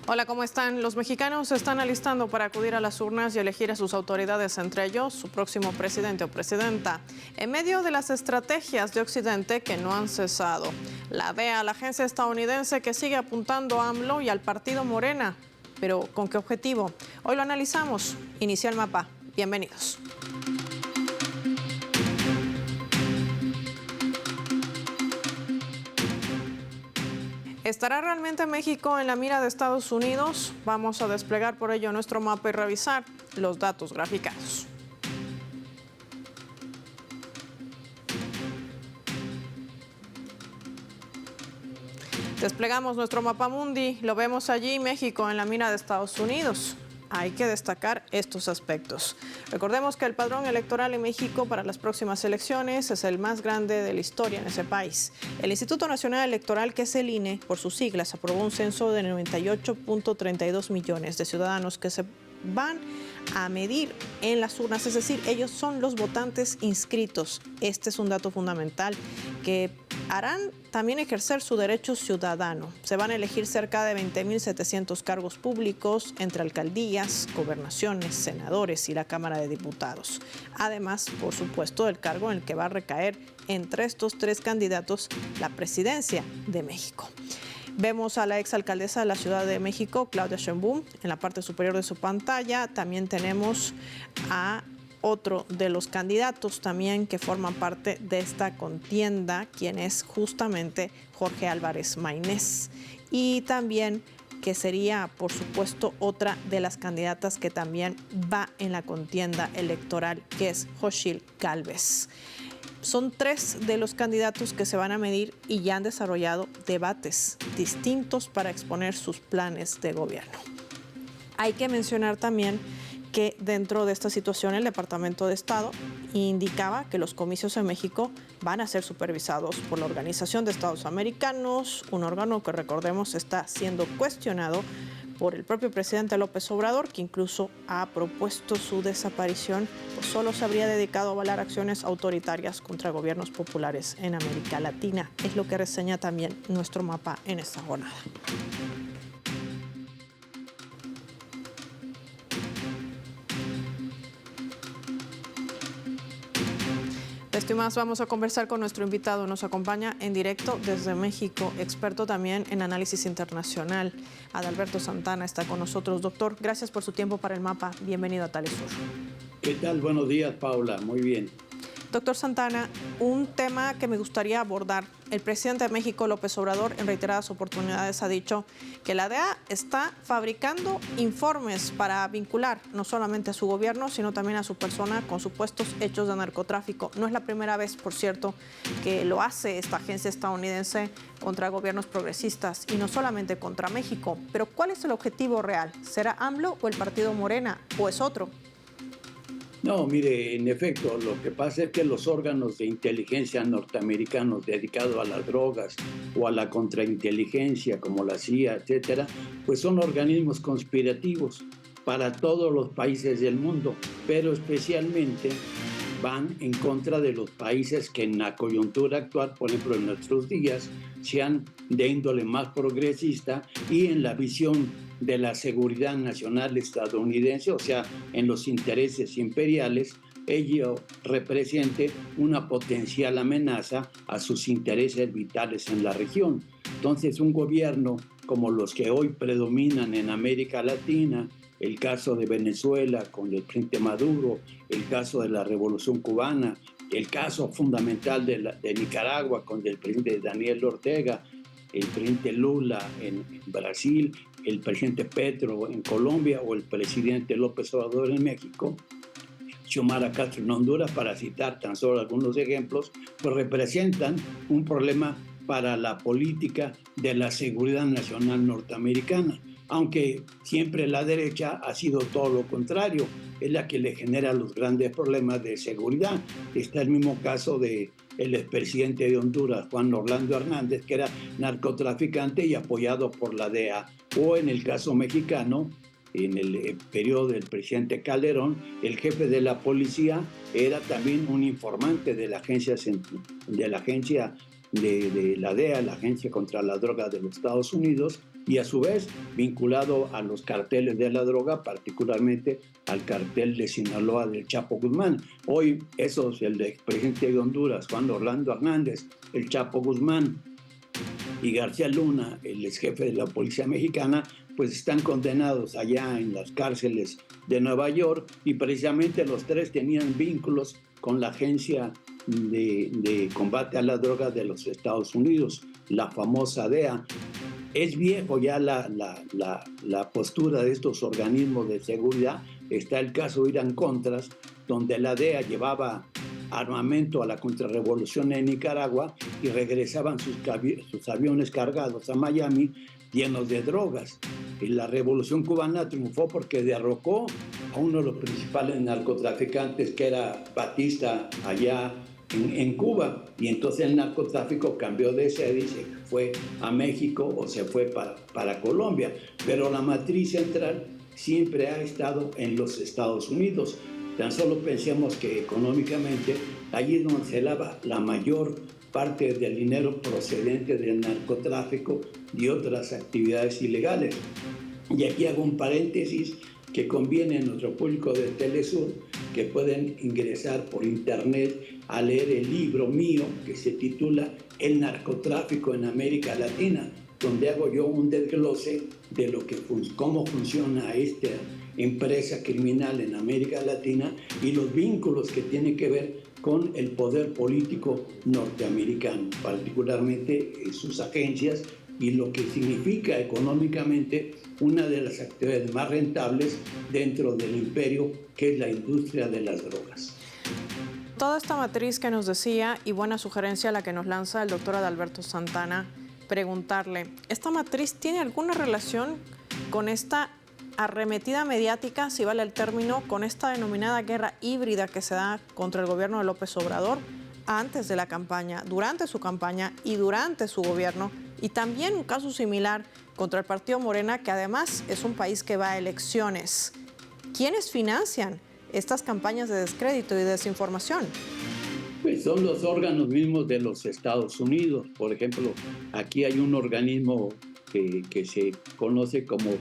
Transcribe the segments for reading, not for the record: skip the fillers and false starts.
Hola, ¿cómo están? Los mexicanos se están alistando para acudir a las urnas y elegir a sus autoridades, entre ellos su próximo presidente o presidenta, en medio de las estrategias de Occidente que no han cesado. La DEA, la agencia estadounidense que sigue apuntando a AMLO y al partido Morena. ¿Pero con qué objetivo? Hoy lo analizamos. Inicia el mapa. Bienvenidos. ¿Estará realmente México en la mira de Estados Unidos? Vamos a desplegar por ello nuestro mapa y revisar los datos graficados. Desplegamos nuestro mapa mundi, lo vemos allí, México en la mira de Estados Unidos. Hay que destacar estos aspectos. Recordemos que el padrón electoral en México para las próximas elecciones es el más grande de la historia en ese país. El Instituto Nacional Electoral, que es el INE, por sus siglas, aprobó un censo de 98.32 millones de ciudadanos que se van a medir en las urnas, es decir, ellos son los votantes inscritos. Este es un dato fundamental que harán también ejercer su derecho ciudadano. Se van a elegir cerca de 20.700 cargos públicos entre alcaldías, gobernaciones, senadores y la Cámara de Diputados. Además, por supuesto, del cargo en el que va a recaer entre estos tres candidatos la presidencia de México. Vemos a la exalcaldesa de la Ciudad de México, Claudia Sheinbaum, en la parte superior de su pantalla. También tenemos a otro de los candidatos también que forman parte de esta contienda, quien es justamente Jorge Álvarez Maynés. Y también que sería, por supuesto, otra de las candidatas que también va en la contienda electoral, que es Xochitl Gálvez. Son tres de los candidatos que se van a medir y ya han desarrollado debates distintos para exponer sus planes de gobierno. Hay que mencionar también que dentro de esta situación el Departamento de Estado indicaba que los comicios en México van a ser supervisados por la Organización de Estados Americanos, un órgano que, recordemos, está siendo cuestionado por el propio presidente López Obrador, que incluso ha propuesto su desaparición, pues solo se habría dedicado a avalar acciones autoritarias contra gobiernos populares en América Latina. Es lo que reseña también nuestro mapa en esta jornada. De esto y más vamos a conversar con nuestro invitado. Nos acompaña en directo desde México, experto también en análisis internacional. Adalberto Santana está con nosotros. Doctor, gracias por su tiempo para el mapa. Bienvenido a Telesur. ¿Qué tal? Buenos días, Paula. Muy bien. Doctor Santana, un tema que me gustaría abordar. El presidente de México, López Obrador, en reiteradas oportunidades ha dicho que la DEA está fabricando informes para vincular no solamente a su gobierno, sino también a su persona con supuestos hechos de narcotráfico. No es la primera vez, por cierto, que lo hace esta agencia estadounidense contra gobiernos progresistas y no solamente contra México. Pero ¿cuál es el objetivo real? ¿Será AMLO o el partido Morena o es otro? No, mire, en efecto, lo que pasa es que los órganos de inteligencia norteamericanos dedicados a las drogas o a la contrainteligencia, como la CIA, etcétera, pues son organismos conspirativos para todos los países del mundo, pero especialmente van en contra de los países que en la coyuntura actual, por ejemplo en nuestros días, sean de índole más progresista y en la visión de la seguridad nacional estadounidense, o sea, en los intereses imperiales, ello represente una potencial amenaza a sus intereses vitales en la región. Entonces, un gobierno como los que hoy predominan en América Latina, el caso de Venezuela con el presidente Maduro, el caso de la Revolución Cubana, el caso fundamental de Nicaragua con el presidente Daniel Ortega, el presidente Lula en Brasil, el presidente Petro en Colombia o el presidente López Obrador en México, Xiomara Castro en Honduras, para citar tan solo algunos ejemplos, pues representan un problema para la política de la seguridad nacional norteamericana, aunque siempre la derecha ha sido todo lo contrario, es la que le genera los grandes problemas de seguridad. Está el mismo caso de el expresidente de Honduras, Juan Orlando Hernández, que era narcotraficante y apoyado por la DEA, o en el caso mexicano, en el periodo del presidente Calderón, el jefe de la policía era también un informante de la agencia de la DEA, la Agencia contra la Droga de los Estados Unidos, y a su vez vinculado a los carteles de la droga, particularmente al cartel de Sinaloa del Chapo Guzmán. Hoy esos, el expresidente de Honduras, Juan Orlando Hernández, el Chapo Guzmán, y García Luna, el ex jefe de la policía mexicana, pues están condenados allá en las cárceles de Nueva York, y precisamente los tres tenían vínculos con la agencia de combate a la droga de los Estados Unidos, la famosa DEA. Es viejo ya la postura de estos organismos de seguridad. Está el caso Irán-Contras, donde la DEA llevaba armamento a la contrarrevolución en Nicaragua y regresaban sus aviones cargados a Miami llenos de drogas. Y la revolución cubana triunfó porque derrocó a uno de los principales narcotraficantes, que era Batista, allá en Cuba, y entonces el narcotráfico cambió de sede y se fue a México o se fue para Colombia, pero la matriz central siempre ha estado en los Estados Unidos. Tan solo pensemos que económicamente allí es donde se lava la mayor parte del dinero procedente del narcotráfico y otras actividades ilegales. Y aquí hago un paréntesis que conviene a nuestro público de Telesur, que pueden ingresar por internet a leer el libro mío que se titula El narcotráfico en América Latina, donde hago yo un desglose de cómo funciona esta empresa criminal en América Latina y los vínculos que tienen que ver con el poder político norteamericano, particularmente sus agencias, y lo que significa económicamente una de las actividades más rentables dentro del imperio, que es la industria de las drogas. Toda esta matriz que nos decía, y buena sugerencia la que nos lanza el doctor Adalberto Santana, preguntarle, ¿esta matriz tiene alguna relación con esta arremetida mediática, si vale el término, con esta denominada guerra híbrida que se da contra el gobierno de López Obrador antes de la campaña, durante su campaña y durante su gobierno? Y también un caso similar contra el partido Morena, que además es un país que va a elecciones. ¿Quiénes financian estas campañas de descrédito y desinformación? Pues son los órganos mismos de los Estados Unidos. Por ejemplo, aquí hay un organismo que se conoce como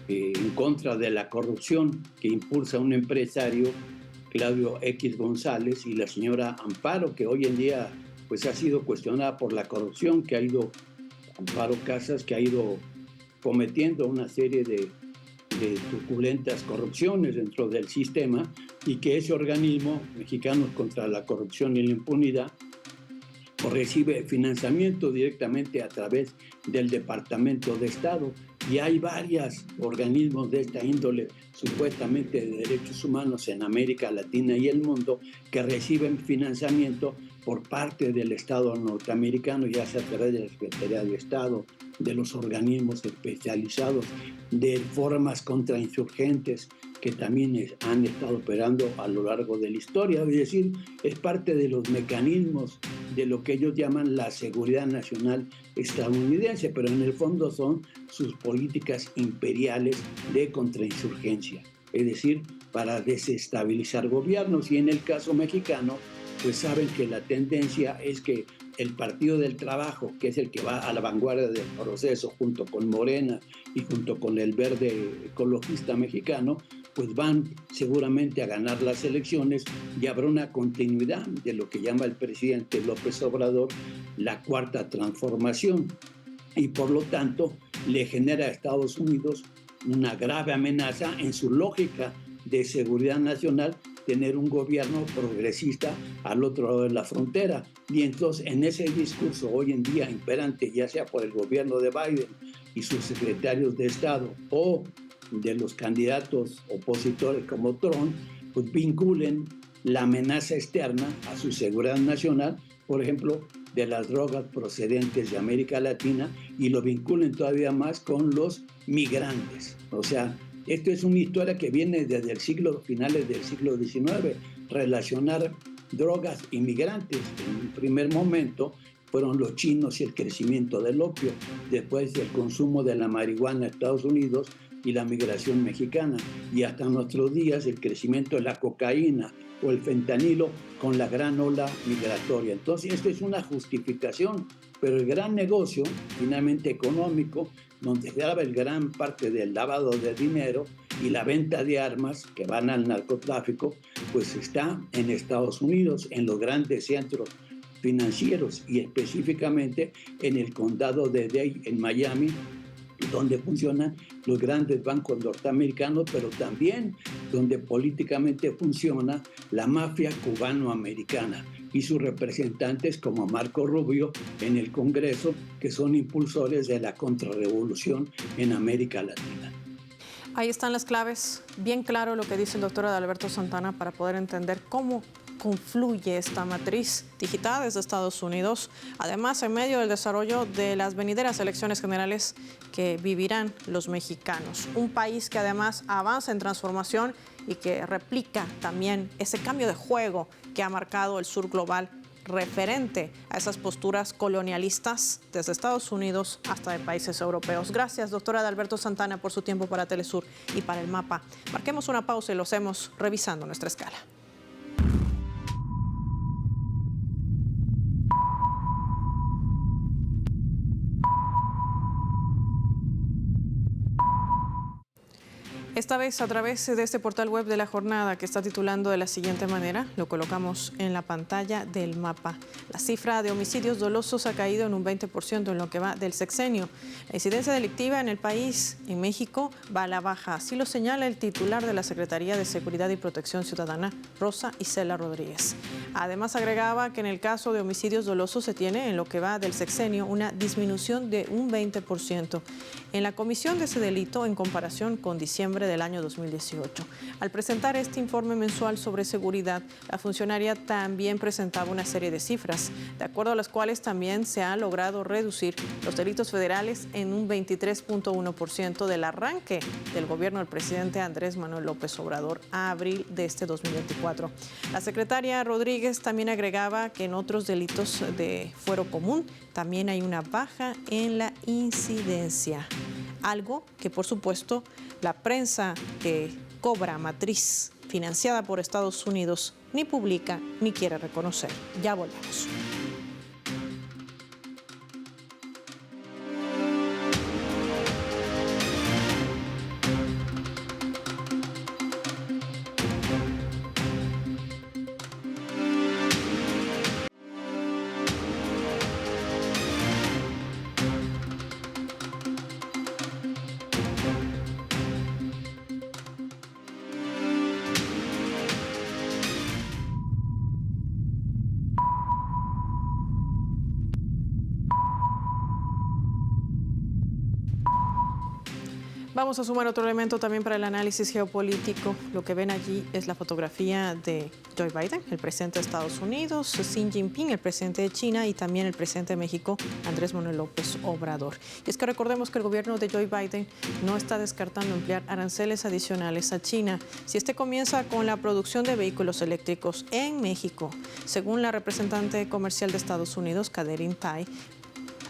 en contra de la corrupción, que impulsa un empresario, Claudio X González, y la señora Amparo, que hoy en día pues ha sido cuestionada por la corrupción, que ha ido, Amparo Casas, que ha ido cometiendo una serie de truculentas corrupciones dentro del sistema, y que ese organismo, Mexicanos contra la Corrupción y la Impunidad, recibe financiamiento directamente a través del Departamento de Estado. Y hay varios organismos de esta índole, supuestamente de derechos humanos en América Latina y el mundo, que reciben financiamiento por parte del Estado norteamericano, ya sea a través de la Secretaría de Estado, de los organismos especializados, de formas contrainsurgentes que también han estado operando a lo largo de la historia. Es decir, es parte de los mecanismos de lo que ellos llaman la seguridad nacional estadounidense, pero en el fondo son sus políticas imperiales de contrainsurgencia, es decir, para desestabilizar gobiernos. Y en el caso mexicano, pues saben que la tendencia es que el Partido del Trabajo, que es el que va a la vanguardia del proceso junto con Morena y junto con el Verde Ecologista Mexicano, pues van seguramente a ganar las elecciones, y habrá una continuidad de lo que llama el presidente López Obrador la cuarta transformación, y por lo tanto le genera a Estados Unidos una grave amenaza en su lógica de seguridad nacional, tener un gobierno progresista al otro lado de la frontera. Y entonces en ese discurso hoy en día imperante, ya sea por el gobierno de Biden y sus secretarios de Estado o de los candidatos opositores como Trump, pues vinculen la amenaza externa a su seguridad nacional, por ejemplo, de las drogas procedentes de América Latina, y lo vinculen todavía más con los migrantes. O sea, esto es una historia que viene desde finales del siglo XIX, relacionar drogas y migrantes. En un primer momento fueron los chinos y el crecimiento del opio, después el consumo de la marihuana en Estados Unidos, y la migración mexicana. Y hasta nuestros días el crecimiento de la cocaína o el fentanilo con la gran ola migratoria. Entonces, esto es una justificación, pero el gran negocio, finalmente económico, donde se daba el gran parte del lavado de dinero y la venta de armas que van al narcotráfico, pues está en Estados Unidos, en los grandes centros financieros y específicamente en el condado de Dade, en Miami, donde funcionan los grandes bancos norteamericanos, pero también donde políticamente funciona la mafia cubano-americana y sus representantes como Marco Rubio en el Congreso, que son impulsores de la contrarrevolución en América Latina. Ahí están las claves, bien claro lo que dice el doctor Adalberto Santana para poder entender cómo confluye esta matriz digital desde Estados Unidos, además en medio del desarrollo de las venideras elecciones generales que vivirán los mexicanos. Un país que además avanza en transformación y que replica también ese cambio de juego que ha marcado el sur global referente a esas posturas colonialistas desde Estados Unidos hasta de países europeos. Gracias, doctora Adalberto Santana, por su tiempo para Telesur y para el mapa. Marquemos una pausa y lo hacemos revisando nuestra escala. Esta vez a través de este portal web de La Jornada, que está titulando de la siguiente manera, lo colocamos en la pantalla del mapa. La cifra de homicidios dolosos ha caído en un 20% en lo que va del sexenio. La incidencia delictiva en el país, en México, va a la baja. Así lo señala el titular de la Secretaría de Seguridad y Protección Ciudadana, Rosa Isela Rodríguez. Además agregaba que en el caso de homicidios dolosos se tiene en lo que va del sexenio una disminución de un 20% en la comisión de ese delito en comparación con diciembre del año 2018. Al presentar este informe mensual sobre seguridad, la funcionaria también presentaba una serie de cifras, de acuerdo a las cuales también se ha logrado reducir los delitos federales en un 23.1% del arranque del gobierno del presidente Andrés Manuel López Obrador a abril de este 2024. La secretaria Rodríguez también agregaba que en otros delitos de fuero común también hay una baja en la incidencia. Algo que, por supuesto, la prensa que cobra matriz financiada por Estados Unidos ni publica ni quiere reconocer. Ya volvemos. Vamos a sumar otro elemento también para el análisis geopolítico. Lo que ven allí es la fotografía de Joe Biden, el presidente de Estados Unidos, Xi Jinping, el presidente de China, y también el presidente de México, Andrés Manuel López Obrador. Y es que recordemos que el gobierno de Joe Biden no está descartando emplear aranceles adicionales a China si este comienza con la producción de vehículos eléctricos en México. Según la representante comercial de Estados Unidos, Katherine Tai,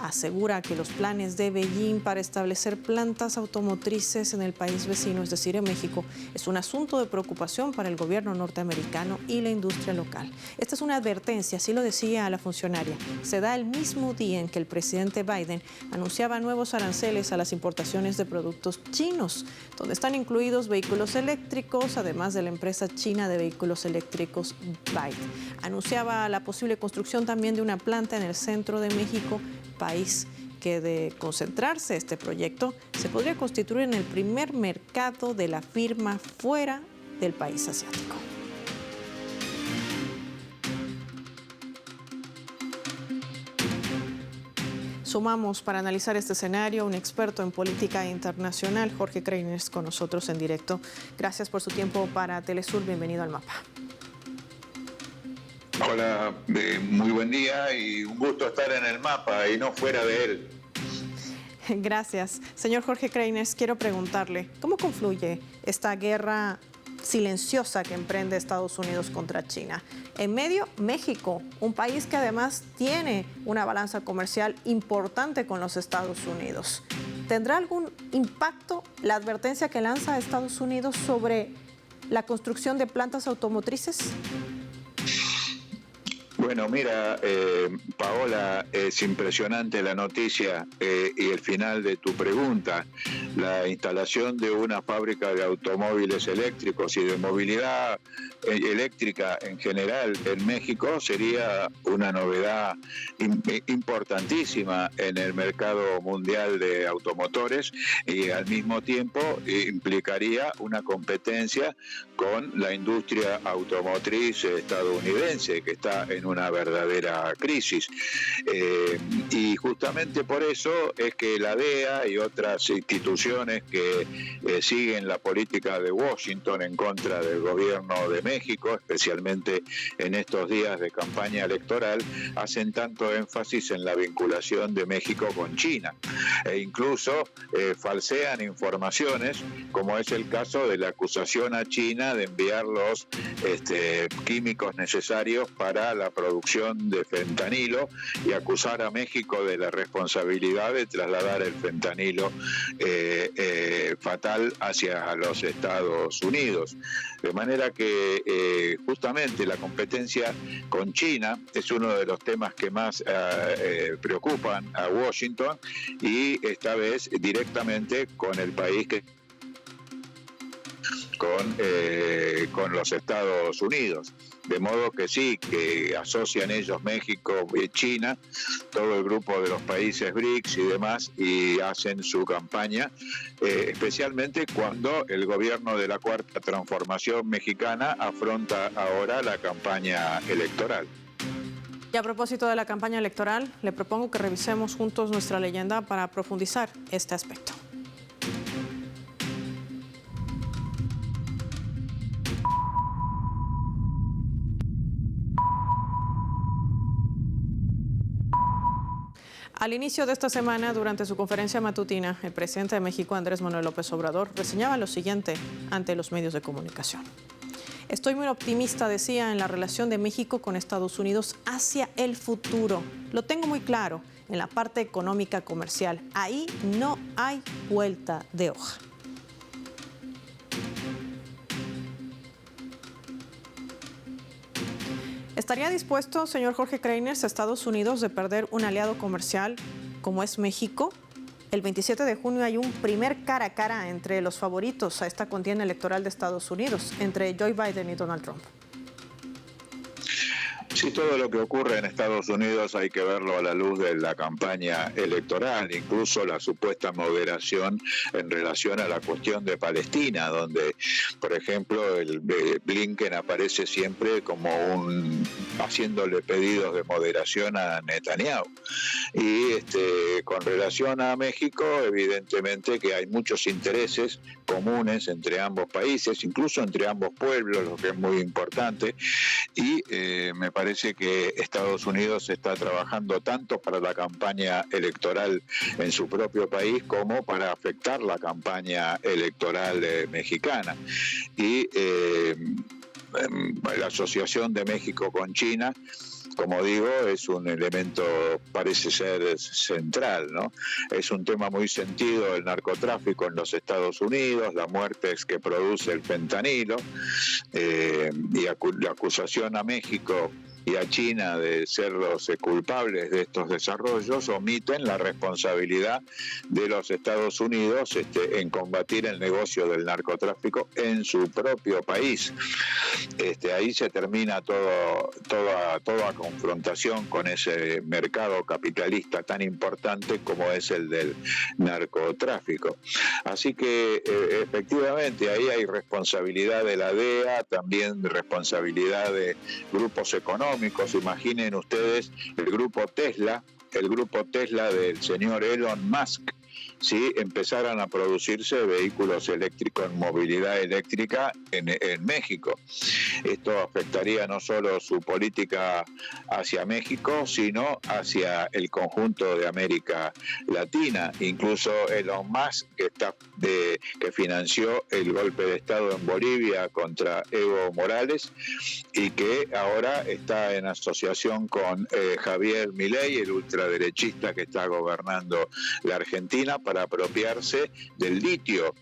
asegura que los planes de Beijing para establecer plantas automotrices en el país vecino, es decir, en México, es un asunto de preocupación para el gobierno norteamericano y la industria local. Esta es una advertencia, así lo decía la funcionaria. Se da el mismo día en que el presidente Biden anunciaba nuevos aranceles a las importaciones de productos chinos, donde están incluidos vehículos eléctricos, además de la empresa china de vehículos eléctricos BYD. Anunciaba la posible construcción también de una planta en el centro de México, país que de concentrarse este proyecto se podría constituir en el primer mercado de la firma fuera del país asiático. Sumamos para analizar este escenario un experto en política internacional, Jorge Kreiners, con nosotros en directo. Gracias por su tiempo para Telesur. Bienvenido al mapa. Hola, muy buen día y un gusto estar en el mapa y no fuera de él. Gracias. Señor Jorge Kreiners, quiero preguntarle, ¿cómo confluye esta guerra silenciosa que emprende Estados Unidos contra China? En medio, México, un país que además tiene una balanza comercial importante con los Estados Unidos. ¿Tendrá algún impacto la advertencia que lanza Estados Unidos sobre la construcción de plantas automotrices? Bueno, mira, Paola, es impresionante la noticia y el final de tu pregunta. La instalación de una fábrica de automóviles eléctricos y de movilidad eléctrica en general en México sería una novedad importantísima en el mercado mundial de automotores y al mismo tiempo implicaría una competencia con la industria automotriz estadounidense, que está en una verdadera crisis. Y justamente por eso es que la DEA y otras instituciones que siguen la política de Washington en contra del gobierno de México, especialmente en estos días de campaña electoral, hacen tanto énfasis en la vinculación de México con China e incluso falsean informaciones, como es el caso de la acusación a China de enviar los químicos necesarios para la producción de fentanilo y acusar a México de la responsabilidad de trasladar el fentanilo fatal hacia los Estados Unidos. De manera que justamente la competencia con China es uno de los temas que más preocupan a Washington, y esta vez directamente con el país que con los Estados Unidos. De modo que sí, que asocian ellos México y China, todo el grupo de los países BRICS y demás, y hacen su campaña, especialmente cuando el gobierno de la Cuarta Transformación Mexicana afronta ahora la campaña electoral. Y a propósito de la campaña electoral, le propongo que revisemos juntos nuestra leyenda para profundizar este aspecto. Al inicio de esta semana, durante su conferencia matutina, el presidente de México, Andrés Manuel López Obrador, reseñaba lo siguiente ante los medios de comunicación. Estoy muy optimista, decía, en la relación de México con Estados Unidos hacia el futuro. Lo tengo muy claro en la parte económica comercial. Ahí no hay vuelta de hoja. ¿Estaría dispuesto, señor Jorge Kreiners, Estados Unidos de perder un aliado comercial como es México? El 27 de junio hay un primer cara a cara entre los favoritos a esta contienda electoral de Estados Unidos, entre Joe Biden y Donald Trump. Sí, todo lo que ocurre en Estados Unidos hay que verlo a la luz de la campaña electoral, incluso la supuesta moderación en relación a la cuestión de Palestina, donde, por ejemplo, el Blinken aparece siempre como haciéndole pedidos de moderación a Netanyahu. Y con relación a México, evidentemente que hay muchos intereses comunes entre ambos países, incluso entre ambos pueblos, lo que es muy importante, y me parece que Estados Unidos está trabajando tanto para la campaña electoral en su propio país como para afectar la campaña electoral mexicana. Y la asociación de México con China, como digo, es un elemento, parece ser central, ¿no? Es un tema muy sentido el narcotráfico en los Estados Unidos, las muertes que produce el fentanilo, y la acusación a México y a China de ser los culpables de estos desarrollos omiten la responsabilidad de los Estados Unidos en combatir el negocio del narcotráfico en su propio país. Ahí se termina toda confrontación con ese mercado capitalista tan importante como es el del narcotráfico. Así que efectivamente ahí hay responsabilidad de la DEA, también responsabilidad de grupos económicos. Imaginen ustedes el grupo Tesla del señor Elon Musk, si empezaran a producirse vehículos eléctricos en movilidad eléctrica en México. Esto afectaría no solo su política hacia México, sino hacia el conjunto de América Latina. Incluso Elon Musk, que financió el golpe de Estado en Bolivia contra Evo Morales y que ahora está en asociación con Javier Milei, el ultraderechista que está gobernando la Argentina, para para apropiarse del litio,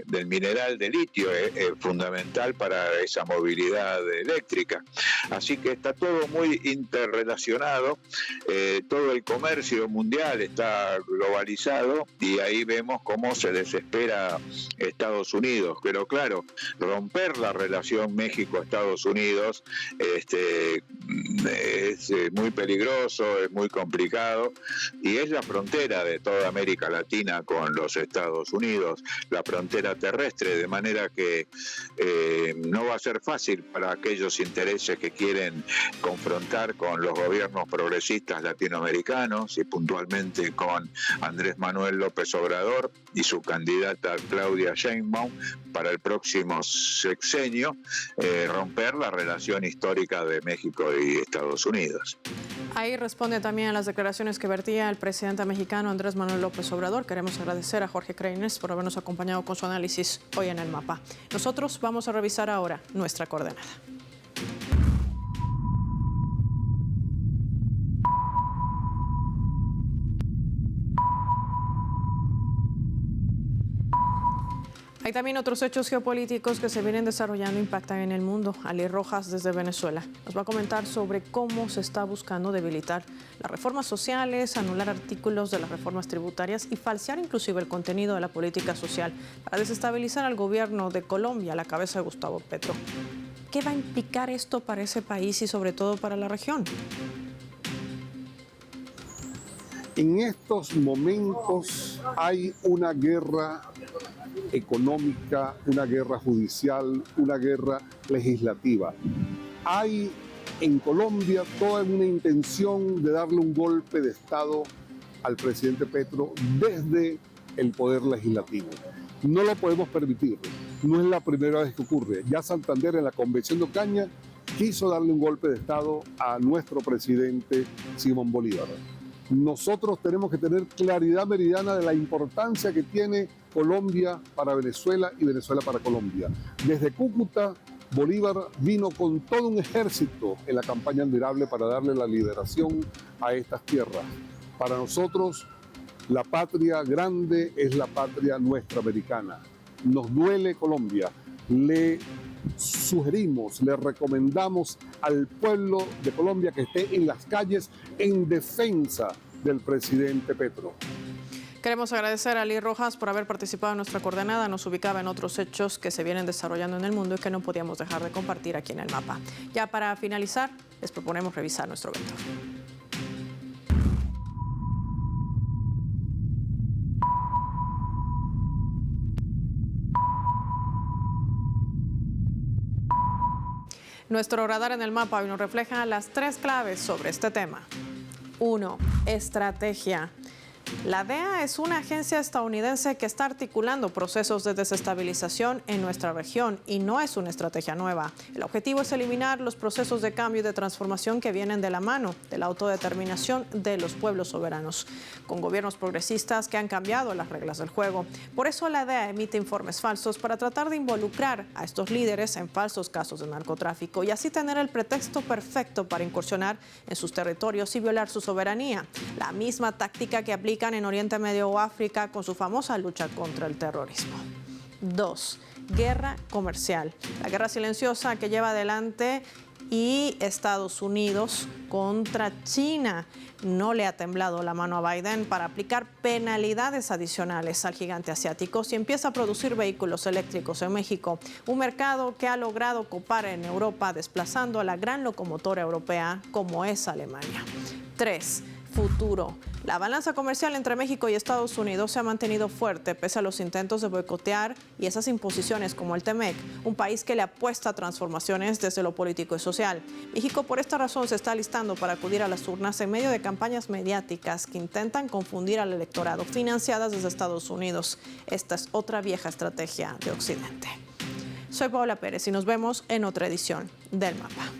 del mineral de litio, fundamental para esa movilidad eléctrica. Así que está todo muy interrelacionado, todo el comercio mundial está globalizado y ahí vemos cómo se desespera Estados Unidos. Pero claro, romper la relación México-Estados Unidos es muy peligroso, es muy complicado y es la frontera de toda América Latina con los Estados Unidos, la frontera terrestre, de manera que no va a ser fácil para aquellos intereses que quieren confrontar con los gobiernos progresistas latinoamericanos y puntualmente con Andrés Manuel López Obrador y su candidata Claudia Sheinbaum para el próximo sexenio, romper la relación histórica de México y Estados Unidos. Ahí responde también a las declaraciones que vertía el presidente mexicano Andrés Manuel López Obrador. Queremos agradecer a Jorge Kreines por habernos acompañado con su análisis hoy en El Mapa. Nosotros vamos a revisar ahora nuestra coordenada. Hay también otros hechos geopolíticos que se vienen desarrollando e impactan en el mundo. Ali Rojas desde Venezuela nos va a comentar sobre cómo se está buscando debilitar las reformas sociales, anular artículos de las reformas tributarias y falsear inclusive el contenido de la política social para desestabilizar al gobierno de Colombia a la cabeza de Gustavo Petro. ¿Qué va a implicar esto para ese país y sobre todo para la región? En estos momentos hay una guerra económica, una guerra judicial, una guerra legislativa. Hay en Colombia toda una intención de darle un golpe de Estado al presidente Petro desde el poder legislativo. No lo podemos permitir, no es la primera vez que ocurre. Ya Santander en la Convención de Ocaña quiso darle un golpe de Estado a nuestro presidente Simón Bolívar. Nosotros tenemos que tener claridad meridiana de la importancia que tiene Colombia para Venezuela y Venezuela para Colombia. Desde Cúcuta, Bolívar vino con todo un ejército en la campaña admirable para darle la liberación a estas tierras. Para nosotros, la patria grande es la patria nuestra americana. Nos duele Colombia. Le sugerimos, le recomendamos al pueblo de Colombia que esté en las calles en defensa del presidente Petro. Queremos agradecer a Ali Rojas por haber participado en nuestra coordenada. Nos ubicaba en otros hechos que se vienen desarrollando en el mundo y que no podíamos dejar de compartir aquí en El Mapa. Ya para finalizar, les proponemos revisar nuestro vector. Nuestro radar en El Mapa hoy nos refleja las 3 claves sobre este tema. 1. Estrategia. La DEA es una agencia estadounidense que está articulando procesos de desestabilización en nuestra región y no es una estrategia nueva. El objetivo es eliminar los procesos de cambio y de transformación que vienen de la mano de la autodeterminación de los pueblos soberanos, con gobiernos progresistas que han cambiado las reglas del juego. Por eso la DEA emite informes falsos para tratar de involucrar a estos líderes en falsos casos de narcotráfico y así tener el pretexto perfecto para incursionar en sus territorios y violar su soberanía. La misma táctica que aplica en Oriente Medio o África con su famosa lucha contra el terrorismo. 2. Guerra comercial. La guerra silenciosa que lleva adelante y Estados Unidos contra China. No le ha temblado la mano a Biden para aplicar penalidades adicionales al gigante asiático si empieza a producir vehículos eléctricos en México, un mercado que ha logrado copar en Europa, desplazando a la gran locomotora europea como es Alemania. 3. Futuro. La balanza comercial entre México y Estados Unidos se ha mantenido fuerte pese a los intentos de boicotear y esas imposiciones como el TEMEC, un país que le apuesta a transformaciones desde lo político y social. México por esta razón se está alistando para acudir a las urnas en medio de campañas mediáticas que intentan confundir al electorado, financiadas desde Estados Unidos. Esta es otra vieja estrategia de Occidente. Soy Paola Pérez y nos vemos en otra edición del Mapa.